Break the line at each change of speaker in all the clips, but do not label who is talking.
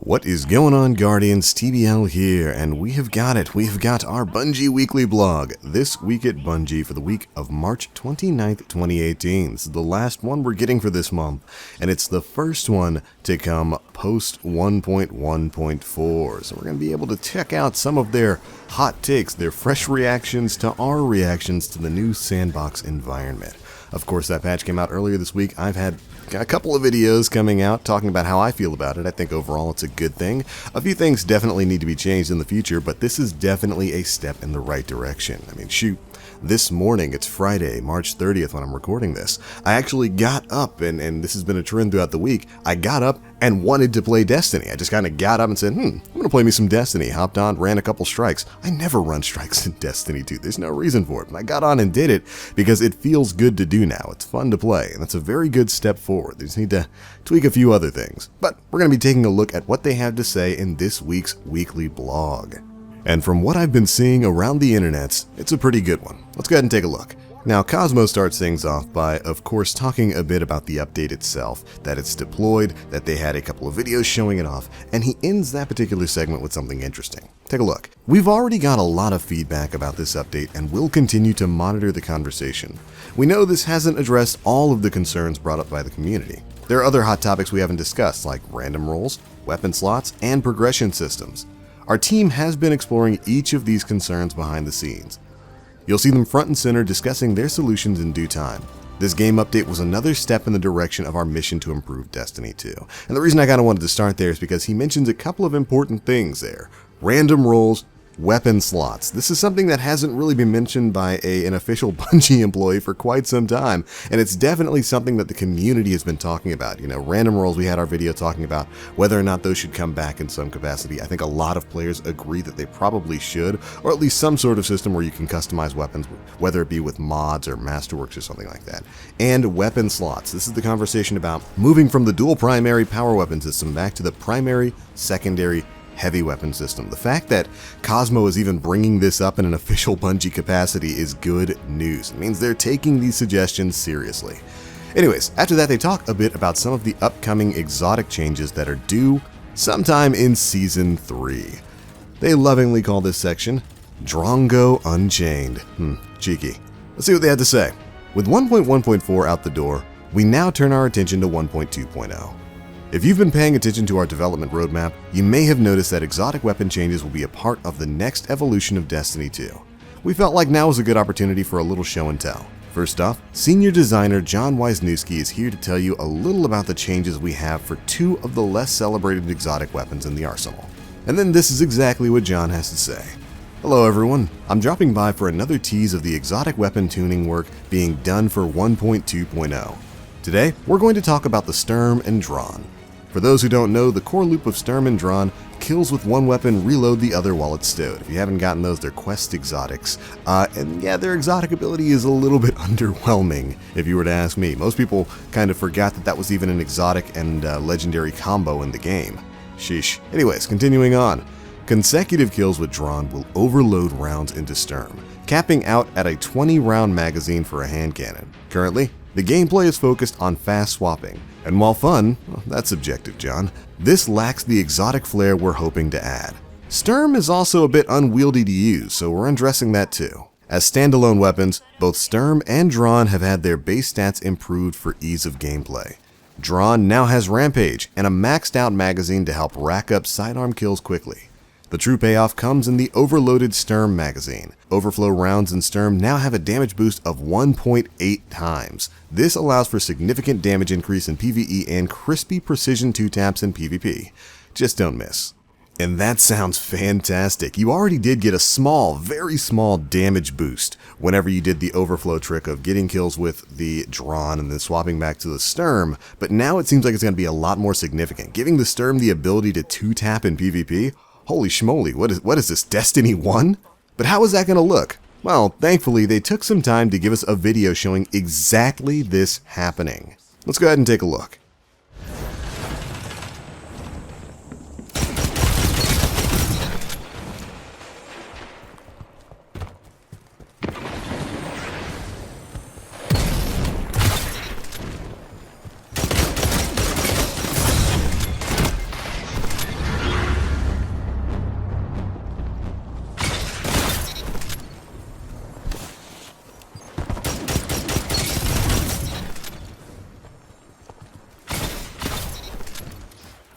What is going on, Guardians? TBL here, and we have got it. We've got our Bungie weekly blog, This Week at Bungie, for the week of March 29th, 2018. This is the last one we're getting for this month, and it's the first one to come post 1.1.4. So we're going to be able to check out some of their hot takes, their fresh reactions to our reactions to the new sandbox environment. Of course, that patch came out earlier this week. I've had a couple of videos coming out talking about how I feel about it. I think overall it's a good thing. A few things definitely need to be changed in the future, but this is definitely a step in the right direction. I mean, shoot. This morning, it's Friday, March 30th when I'm recording this, I actually got up, and this has been a trend throughout the week, I got up and wanted to play Destiny. I just kind of got up and said, I'm going to play me some Destiny. Hopped on, ran a couple strikes. I never run strikes in Destiny 2. There's no reason for it. But I got on and did it because it feels good to do now. It's fun to play, and that's a very good step forward. They just need to tweak a few other things. But we're going to be taking a look at what they have to say in this week's weekly blog. And from what I've been seeing around the internets, it's a pretty good one. Let's go ahead and take a look. Now, Cosmo starts things off by, of course, talking a bit about the update itself, that it's deployed, that they had a couple of videos showing it off, and he ends that particular segment with something interesting. Take a look. We've already got a lot of feedback about this update, and we'll continue to monitor the conversation. We know this hasn't addressed all of the concerns brought up by the community. There are other hot topics we haven't discussed, like random rolls, weapon slots, and progression systems. Our team has been exploring each of these concerns behind the scenes. You'll see them front and center discussing their solutions in due time. This game update was another step in the direction of our mission to improve Destiny 2. And the reason I kind of wanted to start there is because he mentions a couple of important things there. Random rolls, weapon slots. This is something that hasn't really been mentioned by an official Bungie employee for quite some time, and it's definitely something that the community has been talking about. You know, random rolls, we had our video talking about whether or not those should come back in some capacity. I think a lot of players agree that they probably should, or at least some sort of system where you can customize weapons, whether it be with mods or masterworks or something like that. And weapon slots. This is the conversation about moving from the dual primary power weapon system back to the primary, secondary, heavy weapon system. The fact that Cosmo is even bringing this up in an official Bungie capacity is good news. It means they're taking these suggestions seriously. Anyways, after that they talk a bit about some of the upcoming exotic changes that are due sometime in Season 3. They lovingly call this section Drongo Unchained. Cheeky. Let's see what they have to say. With 1.1.4 out the door, we now turn our attention to 1.2.0. If you've been paying attention to our development roadmap, you may have noticed that exotic weapon changes will be a part of the next evolution of Destiny 2. We felt like now was a good opportunity for a little show and tell. First off, senior designer John Wisniewski is here to tell you a little about the changes we have for two of the less celebrated exotic weapons in the arsenal. And then this is exactly what John has to say. Hello everyone, I'm dropping by for another tease of the exotic weapon tuning work being done for 1.2.0. Today, we're going to talk about the Sturm Drang. For those who don't know, the core loop of Sturm Drang kills with one weapon, reload the other while it's stowed. If you haven't gotten those, they're quest exotics. And yeah, their exotic ability is a little bit underwhelming, if you were to ask me. Most people kind of forgot that that was even an exotic and legendary combo in the game. Sheesh. Anyways, continuing on. Consecutive kills with Drang will overload rounds into Sturm, capping out at a 20-round magazine for a handcannon. Currently, the gameplay is focused on fast swapping, and while fun, well, that's subjective, John, this lacks the exotic flair we're hoping to add. Sturm is also a bit unwieldy to use, so we're addressing that too. As standalone weapons, both Sturm and Drang have had their base stats improved for ease of gameplay. Drang now has Rampage and a maxed out magazine to help rack up sidearm kills quickly. The true payoff comes in the overloaded Sturm magazine. Overflow rounds in Sturm now have a damage boost of 1.8 times. This allows for significant damage increase in PvE and crispy precision 2-taps in PvP. Just don't miss. And that sounds fantastic. You already did get a small, very small damage boost whenever you did the overflow trick of getting kills with the Drang and then swapping back to the Sturm, but now it seems like it's going to be a lot more significant, giving the Sturm the ability to 2-tap in PvP. Holy schmoly, what is this, Destiny 1? But how is that going to look? Well, thankfully, they took some time to give us a video showing exactly this happening. Let's go ahead and take a look.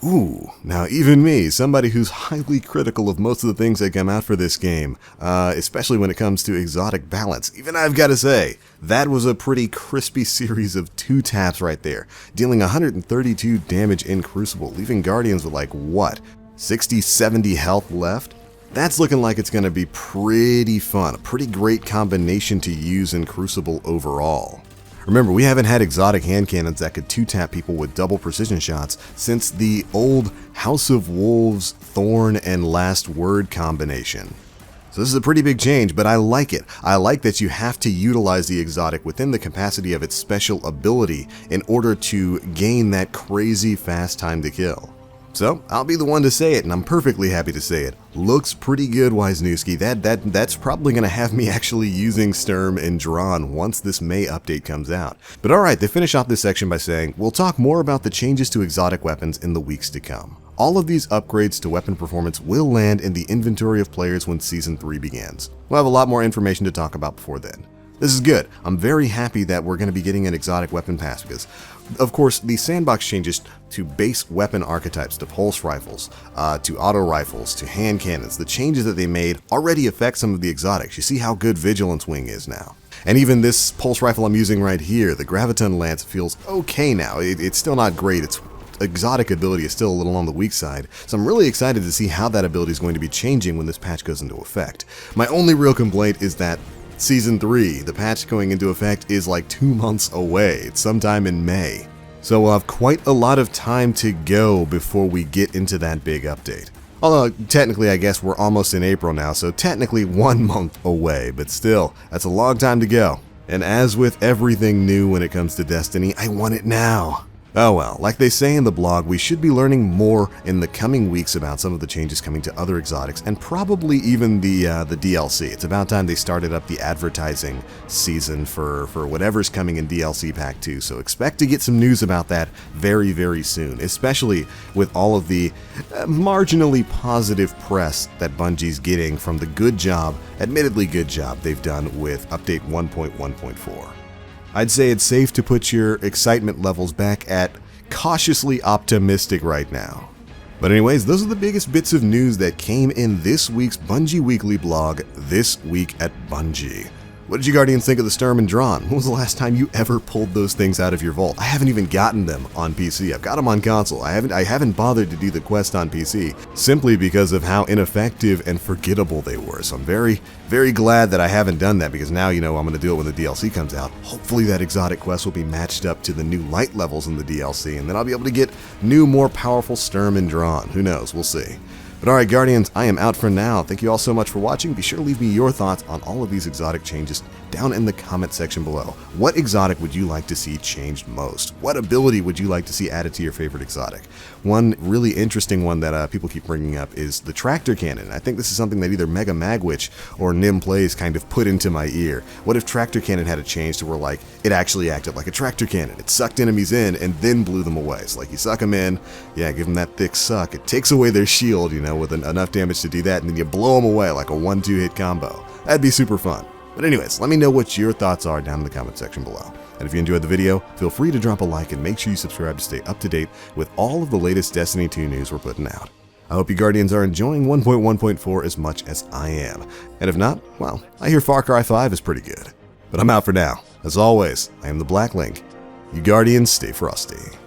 Ooh, now even me, somebody who's highly critical of most of the things that come out for this game, especially when it comes to exotic balance, even I've got to say, that was a pretty crispy series of 2 taps right there, dealing 132 damage in Crucible, leaving Guardians with like, what, 60, 70 health left? That's looking like it's going to be pretty fun, a pretty great combination to use in Crucible overall. Remember, we haven't had exotic hand cannons that could 2-tap people with double precision shots since the old House of Wolves, Thorn, and Last Word combination. So this is a pretty big change, but I like it. I like that you have to utilize the exotic within the capacity of its special ability in order to gain that crazy fast time to kill. So, I'll be the one to say it, and I'm perfectly happy to say it. Looks pretty good, Wisniewski. That's probably going to have me actually using Sturm Drang once this May update comes out. But alright, they finish off this section by saying, we'll talk more about the changes to exotic weapons in the weeks to come. All of these upgrades to weapon performance will land in the inventory of players when Season 3 begins. We'll have a lot more information to talk about before then. This is good. I'm very happy that we're going to be getting an exotic weapon pass because, of course, the sandbox changes to base weapon archetypes, to pulse rifles, to auto rifles, to hand cannons. The changes that they made already affect some of the exotics. You see how good Vigilance Wing is now. And even this pulse rifle I'm using right here, the Graviton Lance, feels okay now. It's still not great. Its exotic ability is still a little on the weak side, so I'm really excited to see how that ability is going to be changing when this patch goes into effect. My only real complaint is that Season 3, the patch going into effect, is like 2 months away. It's sometime in May. So we'll have quite a lot of time to go before we get into that big update. Although, technically, I guess we're almost in April now, so technically 1 month away, but still, that's a long time to go. And as with everything new when it comes to Destiny, I want it now. Oh well, like they say in the blog, we should be learning more in the coming weeks about some of the changes coming to other exotics, and probably even the DLC. It's about time they started up the advertising season for whatever's coming in DLC Pack 2, so expect to get some news about that very, very soon, especially with all of the marginally positive press that Bungie's getting from the good job, admittedly good job, they've done with Update 1.1.4. I'd say it's safe to put your excitement levels back at cautiously optimistic right now. But anyways, those are the biggest bits of news that came in this week's Bungie Weekly blog, This Week at Bungie. What did you Guardians think of the Sturm Drang? When was the last time you ever pulled those things out of your vault? I haven't even gotten them on PC. I've got them on console. I haven't bothered to do the quest on PC simply because of how ineffective and forgettable they were. So I'm very, very glad that I haven't done that because now, you know, I'm going to do it when the DLC comes out. Hopefully that exotic quest will be matched up to the new light levels in the DLC, and then I'll be able to get new, more powerful Sturm Drang. Who knows? We'll see. But alright Guardians, I am out for now. Thank you all so much for watching. Be sure to leave me your thoughts on all of these exotic changes down in the comment section below. What exotic would you like to see changed most? What ability would you like to see added to your favorite exotic? One really interesting one that people keep bringing up is the tractor cannon. I think this is something that either Mega Magwitch or Nim Plays kind of put into my ear. What if tractor cannon had a change to where like it actually acted like a tractor cannon? It sucked enemies in and then blew them away. So like you suck them in, yeah, give them that thick suck. It takes away their shield, you know, with enough damage to do that, and then you blow them away like a 1-2 hit combo. That'd be super fun. But anyways, let me know what your thoughts are down in the comment section below. And if you enjoyed the video, feel free to drop a like and make sure you subscribe to stay up to date with all of the latest Destiny 2 news we're putting out. I hope you Guardians are enjoying 1.1.4 as much as I am. And if not, well, I hear Far Cry 5 is pretty good. But I'm out for now. As always, I am TheBlackLink. You Guardians, stay frosty.